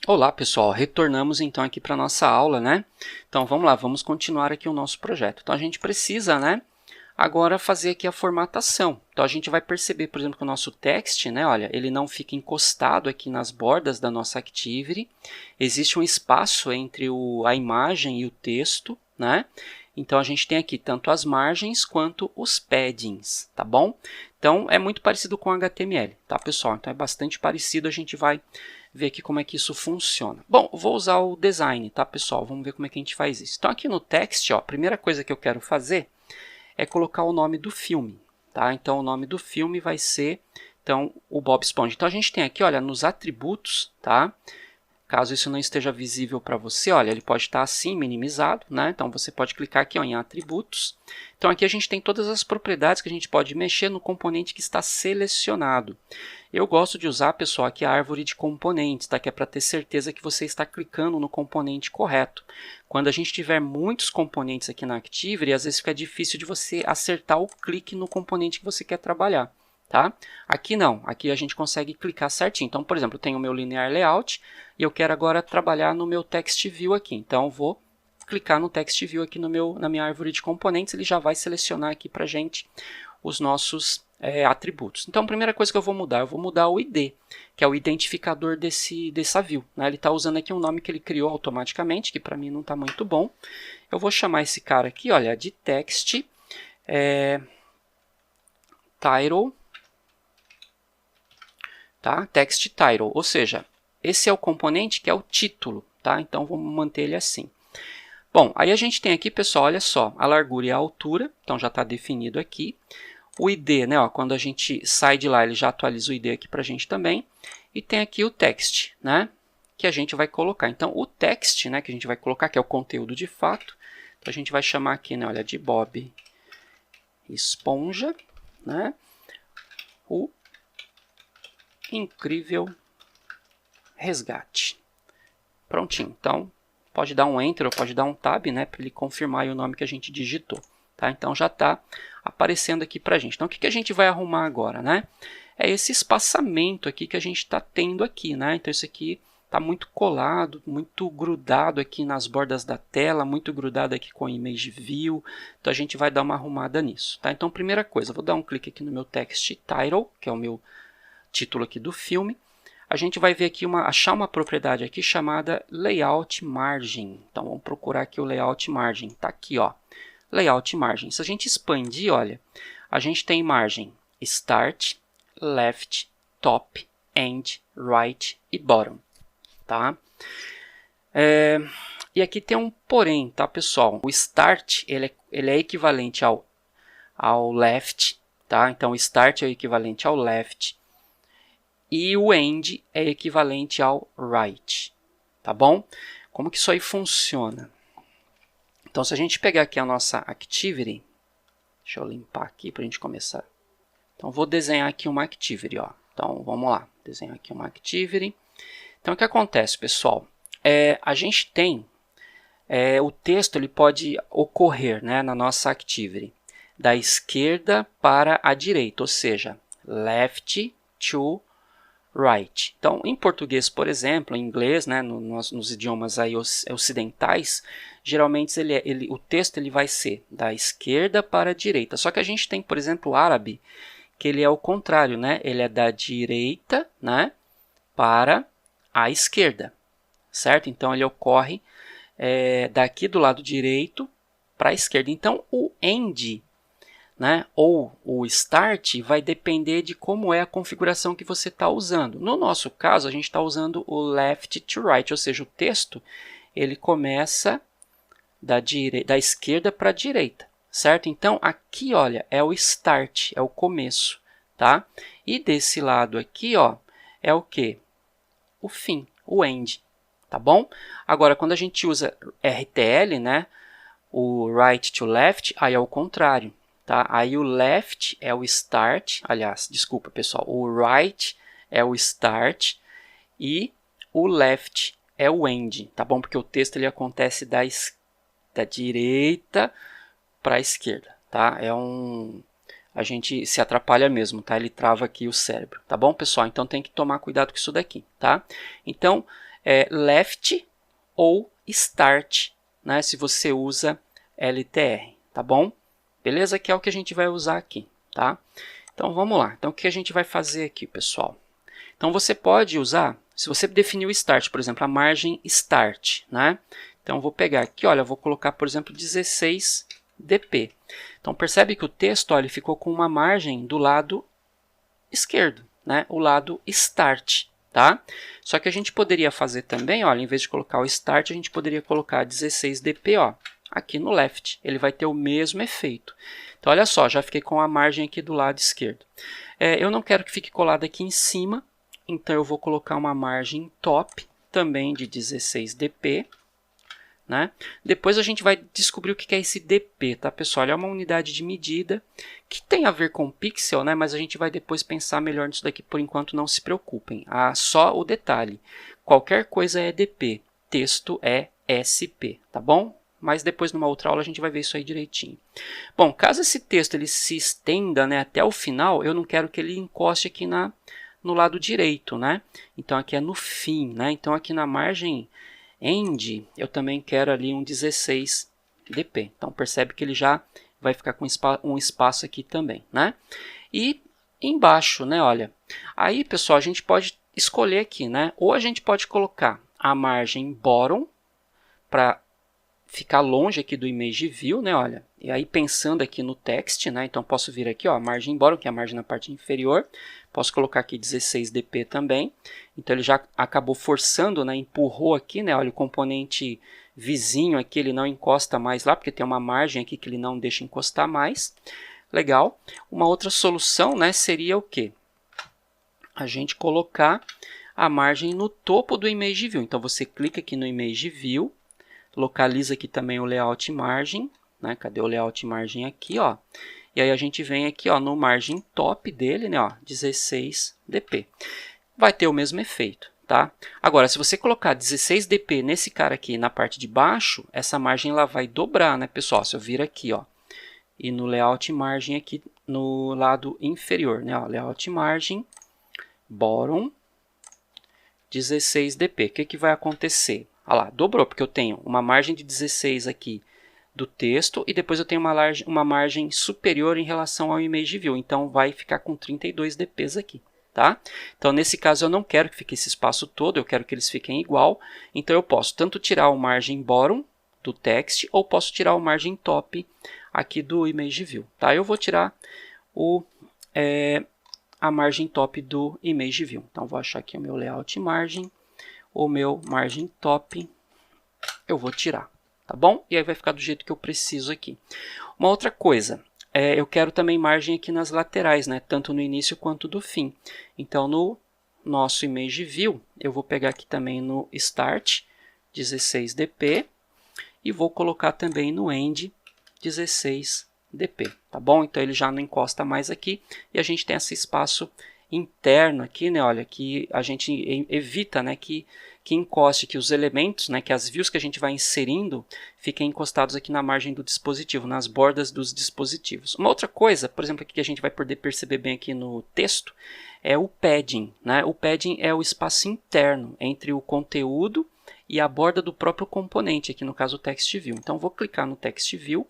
Olá pessoal, retornamos então aqui para a nossa aula, né? Então vamos lá, vamos continuar aqui o nosso projeto. Então a gente precisa, né, agora fazer aqui a formatação. Então a gente vai perceber, por exemplo, que o nosso text, né, olha, ele não fica encostado aqui nas bordas da nossa Activity. Existe um espaço entre a imagem e o texto, né? Então a gente tem aqui tanto as margens quanto os paddings, tá bom? Então é muito parecido com HTML, tá pessoal? Então é bastante parecido, a gente vai ver aqui como é que isso funciona. Bom, vou usar o design, tá pessoal? Vamos ver como é que a gente faz isso. Então aqui no text, ó, a primeira coisa que eu quero fazer é colocar o nome do filme, tá? Então o nome do filme vai ser então o Bob Esponja. Então a gente tem aqui, olha, nos atributos, tá? Caso isso não esteja visível para você, olha, ele pode estar assim, minimizado, né? Então você pode clicar aqui ó, em atributos. Então aqui a gente tem todas as propriedades que a gente pode mexer no componente que está selecionado. Eu gosto de usar, pessoal, aqui a árvore de componentes, tá? Que é para ter certeza que você está clicando no componente correto. Quando a gente tiver muitos componentes aqui na Activity, às vezes fica difícil de você acertar o clique no componente que você quer trabalhar. Tá? Aqui não, aqui a gente consegue clicar certinho. Então, por exemplo, eu tenho o meu linear layout e eu quero agora trabalhar no meu text view aqui. Então, eu vou clicar no text view aqui na minha árvore de componentes, ele já vai selecionar aqui para a gente os nossos atributos. Então, a primeira coisa que eu vou mudar o ID, que é o identificador dessa view, né? Ele está usando aqui um nome que ele criou automaticamente, que para mim não está muito bom. Eu vou chamar esse cara aqui, olha, de text title. Tá? Text title, ou seja, esse é o componente que é o título, tá? Então vamos manter ele assim. Bom, aí a gente tem aqui, pessoal, olha só, a largura e a altura, então já está definido aqui. O ID, né, ó, quando a gente sai de lá, ele já atualiza o ID aqui para a gente também. E tem aqui o text, né, que a gente vai colocar. Então o text, né, que a gente vai colocar, que é o conteúdo de fato, então a gente vai chamar aqui, né, olha, de Bob Esponja, né, o incrível resgate. Prontinho. Então, pode dar um Enter ou pode dar um Tab, né, para ele confirmar o nome que a gente digitou. Tá? Então, já está aparecendo aqui para a gente. Então, o que a gente vai arrumar agora? Né? É esse espaçamento aqui que a gente está tendo aqui. Né? Então, isso aqui está muito colado, muito grudado aqui nas bordas da tela, muito grudado aqui com o Image View. Então, a gente vai dar uma arrumada nisso. Tá? Então, primeira coisa, vou dar um clique aqui no meu Text Title, que é o meu título aqui do filme. A gente vai ver aqui, achar uma propriedade aqui chamada Layout Margin. Então, vamos procurar aqui o Layout Margin. Está aqui, ó, Layout Margin. Se a gente expandir, olha, a gente tem margem Start, Left, Top, End, Right e Bottom. Tá? E aqui tem um porém, tá, pessoal? O Start ele é equivalente ao Left. Tá? Então, o Start é equivalente ao Left. E o end é equivalente ao right, tá bom? Como que isso aí funciona? Então, se a gente pegar aqui a nossa Activity, deixa eu limpar aqui para a gente começar. Então, vou desenhar aqui uma Activity, ó. Então, vamos lá, desenhar aqui uma Activity. Então, o que acontece, pessoal? A gente tem, o texto ele pode ocorrer, né, na nossa Activity da esquerda para a direita, ou seja, left to right. Então, em português, por exemplo, em inglês, né, nos idiomas aí ocidentais, geralmente o texto ele vai ser da esquerda para a direita. Só que a gente tem, por exemplo, o árabe, que ele é o contrário, né? Ele é da direita, né, para a esquerda, certo? Então, ele ocorre daqui do lado direito para a esquerda. Então, o end, né, ou o Start vai depender de como é a configuração que você está usando. No nosso caso, a gente está usando o Left to Right, ou seja, o texto ele começa da esquerda para a direita, certo? Então, aqui, olha, é o Start, é o começo, tá? E desse lado aqui, ó, é o quê? O fim, o End, tá bom? Agora, quando a gente usa RTL, né, o Right to Left, aí é o contrário. Tá? Aí o left é o start, aliás, desculpa pessoal, o right é o start e o left é o end, tá bom? Porque o texto ele acontece da direita para a esquerda, tá? A gente se atrapalha mesmo, tá? Ele trava aqui o cérebro, tá bom, pessoal? Então tem que tomar cuidado com isso daqui, tá? Então, left ou start, né, se você usa LTR, tá bom? Beleza? Que é o que a gente vai usar aqui, tá? Então vamos lá. Então o que a gente vai fazer aqui, pessoal? Então você pode usar, se você definir o start, por exemplo, a margem start, né? Então eu vou pegar aqui, olha, eu vou colocar, por exemplo, 16 dp. Então percebe que o texto, olha, ele ficou com uma margem do lado esquerdo, né? O lado start, tá? Só que a gente poderia fazer também, olha, em vez de colocar o start, a gente poderia colocar 16 dp, ó, aqui no left. Ele vai ter o mesmo efeito. Então olha só, já fiquei com a margem aqui do lado esquerdo. Eu não quero que fique colado aqui em cima, então eu vou colocar uma margem top também de 16 dp. Né? Depois a gente vai descobrir o que é esse dp, tá, pessoal? É uma unidade de medida que tem a ver com pixel, né? Mas a gente vai depois pensar melhor nisso daqui. Por enquanto, não se preocupem. Só o detalhe. Qualquer coisa é dp, texto é sp, tá bom? Mas depois, numa outra aula, a gente vai ver isso aí direitinho. Bom, caso esse texto ele se estenda, né, até o final, eu não quero que ele encoste aqui no lado direito, né? Então, aqui é no fim, né? Então, aqui na margem end, eu também quero ali um 16 dp. Então, percebe que ele já vai ficar com um espaço aqui também, né? E embaixo, né, olha, aí, pessoal, a gente pode escolher aqui, né? Ou a gente pode colocar a margem bottom para ficar longe aqui do image view, né, olha. E aí pensando aqui no text, né, então posso vir aqui, ó, a margem bottom, que é a margem na parte inferior. Posso colocar aqui 16 dp também. Então ele já acabou forçando, né, empurrou aqui, né, olha, o componente vizinho aqui, ele não encosta mais lá, porque tem uma margem aqui que ele não deixa encostar mais. Legal. Uma outra solução, né, seria o quê? A gente colocar a margem no topo do image view. Então você clica aqui no image view, localiza aqui também o layout margin, né? Cadê o layout margin aqui, ó? E aí a gente vem aqui, ó, no margin top dele, né, ó, 16 dp. Vai ter o mesmo efeito, tá? Agora, se você colocar 16 dp nesse cara aqui na parte de baixo, essa margem ela vai dobrar, né, pessoal? Se eu vir aqui, ó, e no layout margin aqui no lado inferior, né, ó, layout margin bottom 16 dp. O que que vai acontecer? Olha lá, dobrou, porque eu tenho uma margem de 16 aqui do texto e depois eu tenho uma margem superior em relação ao image view. Então, vai ficar com 32 dps aqui, tá? Então, nesse caso, eu não quero que fique esse espaço todo, eu quero que eles fiquem igual. Então, eu posso tanto tirar o margem bottom do text ou posso tirar o margem top aqui do image view, tá? Eu vou tirar a margem top do image view. Então, vou achar aqui o meu layout margin, o meu margin top, eu vou tirar, tá bom? E aí vai ficar do jeito que eu preciso aqui. Uma outra coisa, eu quero também margem aqui nas laterais, né? Tanto no início quanto do fim. Então, no nosso image view, eu vou pegar aqui também no start, 16 dp, e vou colocar também no end, 16 dp, tá bom? Então ele já não encosta mais aqui e a gente tem esse espaço interno aqui, né? Olha, que a gente evita, né, que encoste, que os elementos, né, que as views que a gente vai inserindo fiquem encostados aqui na margem do dispositivo, nas bordas dos dispositivos. Uma outra coisa, por exemplo, aqui que a gente vai poder perceber bem aqui no texto, é o padding, né? O padding é o espaço interno entre o conteúdo e a borda do próprio componente, aqui no caso o text view. Então vou clicar no text view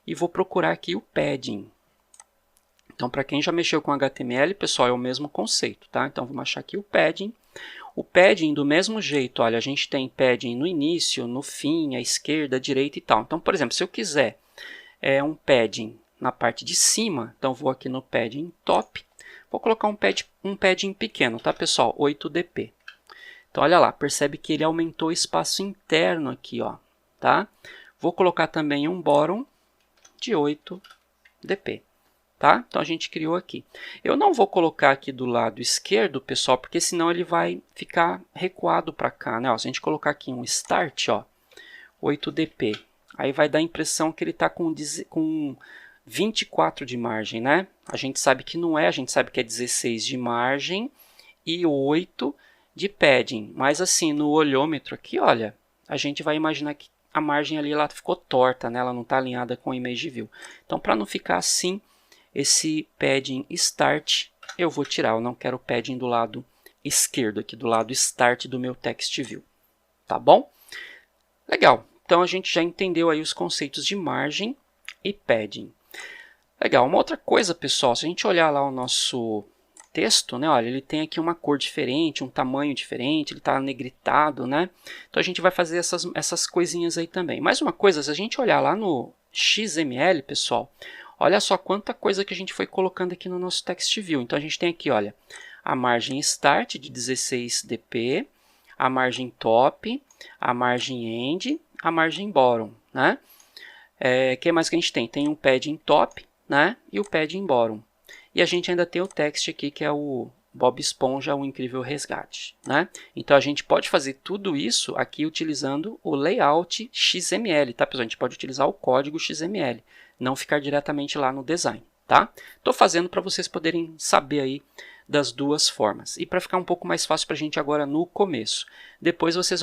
e vou procurar aqui o padding. Então, para quem já mexeu com HTML, pessoal, é o mesmo conceito, tá? Então, vamos achar aqui o padding. O padding, do mesmo jeito, olha, a gente tem padding no início, no fim, à esquerda, à direita e tal. Então, por exemplo, se eu quiser um padding na parte de cima, então vou aqui no padding top, vou colocar um padding pequeno, tá, pessoal? 8 dp. Então, olha lá, percebe que ele aumentou o espaço interno aqui, ó, tá? Vou colocar também um bottom de 8 dp. Tá? Então, a gente criou aqui. Eu não vou colocar aqui do lado esquerdo, pessoal, porque senão ele vai ficar recuado para cá, né? Ó, se a gente colocar aqui um start, ó, 8 dp, aí vai dar a impressão que ele está com 24 de margem, né? A gente sabe que não é, a gente sabe que é 16 de margem e 8 de padding. Mas assim, no olhômetro aqui, olha, a gente vai imaginar que a margem ali ela ficou torta, né? Ela não está alinhada com o image view. Então, para não ficar assim, esse padding start eu vou tirar, eu não quero o padding do lado esquerdo, aqui do lado Start do meu Text View. Tá bom? Legal. Então, a gente já entendeu aí os conceitos de margem e padding. Legal. Uma outra coisa, pessoal, se a gente olhar lá o nosso texto, né, olha, ele tem aqui uma cor diferente, um tamanho diferente, ele está negritado, né? Então, a gente vai fazer essas coisinhas aí também. Mais uma coisa, se a gente olhar lá no XML, pessoal, olha só quanta coisa que a gente foi colocando aqui no nosso Text View. Então, a gente tem aqui, olha, a margem Start de 16 dp, a margem Top, a margem End, a margem Bottom, né? Que mais que a gente tem? Tem um padding Top, né? E o padding Bottom. E a gente ainda tem o text aqui, que é o Bob Esponja, o Incrível Resgate, né? Então, a gente pode fazer tudo isso aqui utilizando o layout XML, tá, pessoal? A gente pode utilizar o código XML, não ficar diretamente lá no design, tá? Estou fazendo para vocês poderem saber aí das duas formas. E para ficar um pouco mais fácil para a gente agora no começo. Depois vocês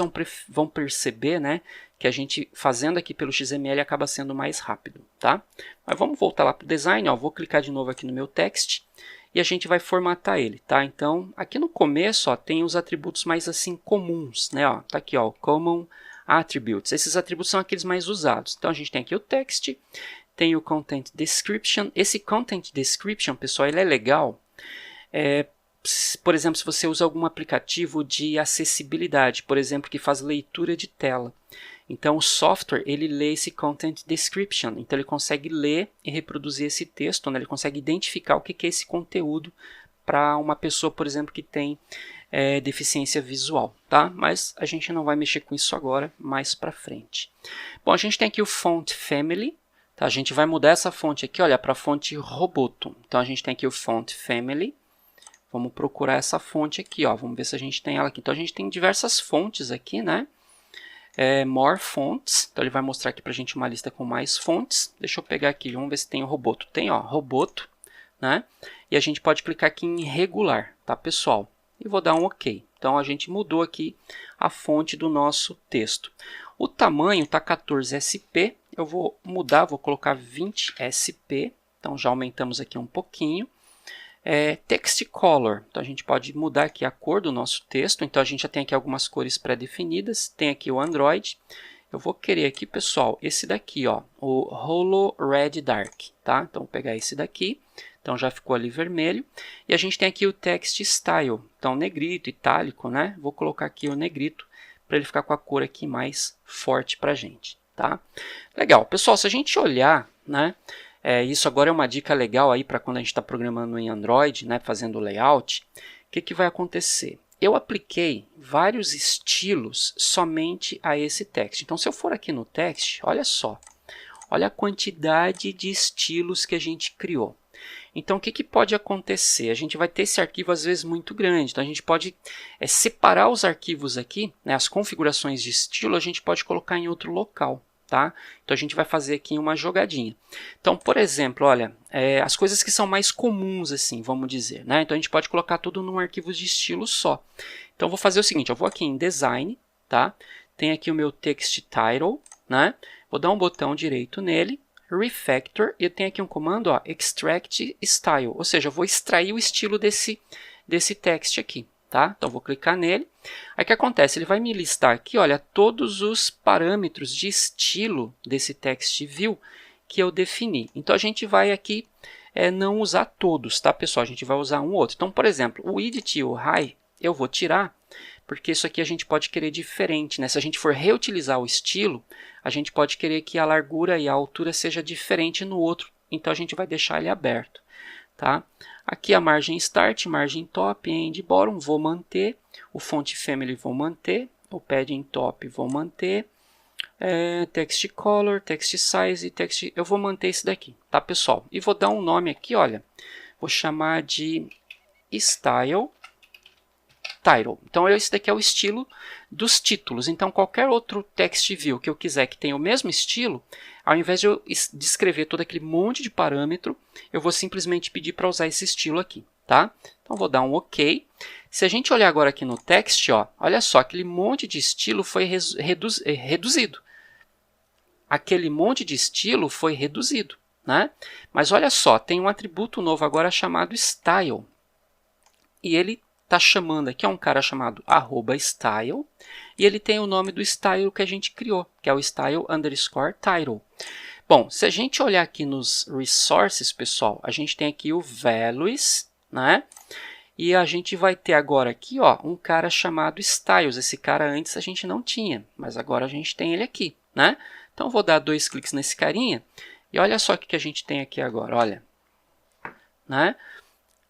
vão perceber, né, que a gente fazendo aqui pelo XML acaba sendo mais rápido, tá? Mas vamos voltar lá para o design, ó, vou clicar de novo aqui no meu text e a gente vai formatar ele, tá? Então, aqui no começo, ó, tem os atributos mais assim comuns, né? Ó, tá aqui, ó, Common Attributes. Esses atributos são aqueles mais usados. Então, a gente tem aqui o text, tem o Content Description. Esse Content Description, pessoal, ele é legal. Por exemplo, se você usa algum aplicativo de acessibilidade, por exemplo, que faz leitura de tela. Então, o software, ele lê esse Content Description. Então, ele consegue ler e reproduzir esse texto, né? Ele consegue identificar o que é esse conteúdo para uma pessoa, por exemplo, que tem deficiência visual, tá? Mas a gente não vai mexer com isso agora, mais para frente. Bom, a gente tem aqui o Font Family. Tá? A gente vai mudar essa fonte aqui, olha, para a fonte Roboto. Então, a gente tem aqui o Font Family. Vamos procurar essa fonte aqui, ó. Vamos ver se a gente tem ela aqui. Então, a gente tem diversas fontes aqui, né? More Fonts. Então, ele vai mostrar aqui pra gente uma lista com mais fontes. Deixa eu pegar aqui, vamos ver se tem o Roboto. Tem, ó, Roboto, né? E a gente pode clicar aqui em regular, tá, pessoal? E vou dar um OK. Então, a gente mudou aqui a fonte do nosso texto. O tamanho tá 14 SP. Eu vou mudar, vou colocar 20 SP. Então, já aumentamos aqui um pouquinho. Text Color, então a gente pode mudar aqui a cor do nosso texto, então a gente já tem aqui algumas cores pré-definidas, tem aqui o Android, eu vou querer aqui, pessoal, esse daqui, ó, o Holo Red Dark, tá? Então vou pegar esse daqui, então já ficou ali vermelho, e a gente tem aqui o Text Style, então negrito, itálico, né? Vou colocar aqui o negrito, para ele ficar com a cor aqui mais forte pra gente, tá? Legal, pessoal, se a gente olhar, né? Isso agora é uma dica legal aí para quando a gente está programando em Android, né, fazendo layout. O que vai acontecer? Eu apliquei vários estilos somente a esse text. Então, se eu for aqui no text, olha só. Olha a quantidade de estilos que a gente criou. Então, o que pode acontecer? A gente vai ter esse arquivo, às vezes, muito grande. Então, a gente pode separar os arquivos aqui, né, as configurações de estilo, a gente pode colocar em outro local. Tá? Então, a gente vai fazer aqui uma jogadinha. Então, por exemplo, olha, as coisas que são mais comuns, assim, vamos dizer, né? Então, a gente pode colocar tudo num arquivo de estilo só. Então, eu vou fazer o seguinte, eu vou aqui em Design, tá? Tem aqui o meu Text Title, né? Vou dar um botão direito nele, Refactor, e eu tenho aqui um comando, ó, Extract Style, ou seja, eu vou extrair o estilo desse text aqui. Tá? Então, vou clicar nele. Aí, o que acontece? Ele vai me listar aqui, olha, todos os parâmetros de estilo desse text view que eu defini. Então, a gente vai aqui não usar todos, tá, pessoal? A gente vai usar um ou outro. Então, por exemplo, o Edit e o High eu vou tirar, porque isso aqui a gente pode querer diferente, né? Se a gente for reutilizar o estilo, a gente pode querer que a largura e a altura seja diferente no outro. Então, a gente vai deixar ele aberto. Tá? Aqui a margem Start, margem Top, End, Bottom, vou manter. O Font Family vou manter. O Padding Top vou manter. Text Color, Text Size, Text... Eu vou manter esse daqui, tá, pessoal? E vou dar um nome aqui, olha. Vou chamar de Style Title. Então, esse daqui é o estilo dos títulos. Então, qualquer outro text view que eu quiser que tenha o mesmo estilo, ao invés de eu descrever todo aquele monte de parâmetro, eu vou simplesmente pedir para usar esse estilo aqui, tá? Então, vou dar um OK. Se a gente olhar agora aqui no text, ó, olha só, aquele monte de estilo foi reduzido. Aquele monte de estilo foi reduzido, né? Mas olha só, tem um atributo novo agora chamado Style. E ele está chamando aqui é um cara chamado @style e ele tem o nome do style que a gente criou, que é o style_title. Bom, se a gente olhar aqui nos resources, pessoal, a gente tem aqui o values, né? E a gente vai ter agora aqui, ó, um cara chamado styles. Esse cara antes a gente não tinha, mas agora a gente tem ele aqui, né? Então vou dar 2 cliques nesse carinha e olha só o que a gente tem aqui agora, olha, né?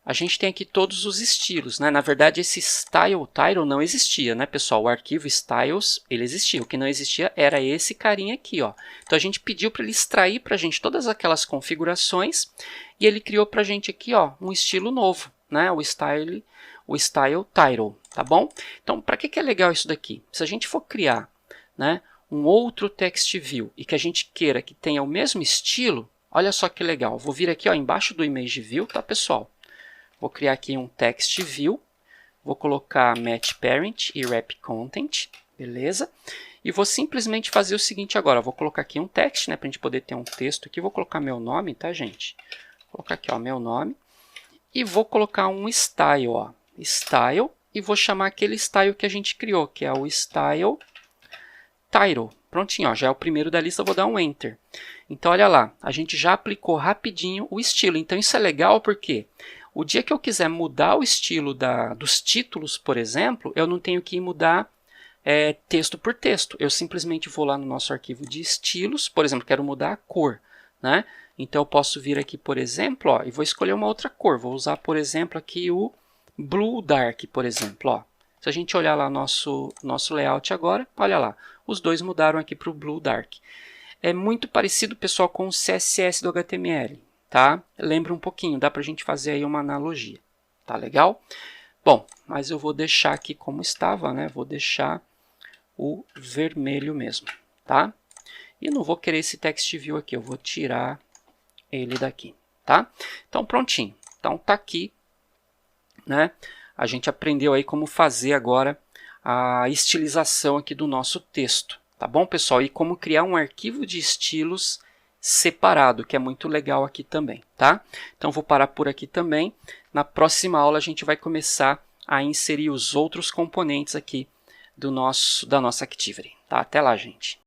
A gente tem aqui todos os estilos, né? Na verdade, esse style title não existia, né, pessoal? O arquivo styles, ele existia. O que não existia era esse carinha aqui, ó. Então, a gente pediu para ele extrair para a gente todas aquelas configurações e ele criou para a gente aqui, ó, um estilo novo, né? O style title, tá bom? Então, para que é legal isso daqui? Se a gente for criar, né, um outro text view e que a gente queira que tenha o mesmo estilo, olha só que legal. Vou vir aqui, ó, embaixo do image view, tá, pessoal? Vou criar aqui um text view, vou colocar match parent e wrap content, beleza? E vou simplesmente fazer o seguinte agora, vou colocar aqui um text, né, para a gente poder ter um texto aqui, vou colocar meu nome, tá, gente? Vou colocar aqui, ó, meu nome, e vou colocar um style, ó, style, e vou chamar aquele style que a gente criou, que é o style title. Prontinho, ó, já é o primeiro da lista, vou dar um enter. Então, olha lá, a gente já aplicou rapidinho o estilo. Então, isso é legal porque o dia que eu quiser mudar o estilo dos títulos, por exemplo, eu não tenho que mudar texto por texto. Eu simplesmente vou lá no nosso arquivo de estilos, por exemplo, quero mudar a cor, né? Então, eu posso vir aqui, por exemplo, ó, e vou escolher uma outra cor. Vou usar, por exemplo, aqui o Blue Dark, por exemplo. Ó. Se a gente olhar lá nosso layout agora, olha lá, os dois mudaram aqui para o Blue Dark. É muito parecido, pessoal, com o CSS do HTML. Tá? Lembra um pouquinho, dá para a gente fazer aí uma analogia. Tá legal? Bom, mas eu vou deixar aqui como estava, né? Vou deixar o vermelho mesmo, tá? E não vou querer esse text view aqui, eu vou tirar ele daqui, tá? Então, prontinho. Então, tá aqui, né? A gente aprendeu aí como fazer agora a estilização aqui do nosso texto, tá bom, pessoal? E como criar um arquivo de estilos separado, que é muito legal aqui também, tá? Então, vou parar por aqui também. Na próxima aula, a gente vai começar a inserir os outros componentes aqui da nossa Activity, tá? Até lá, gente!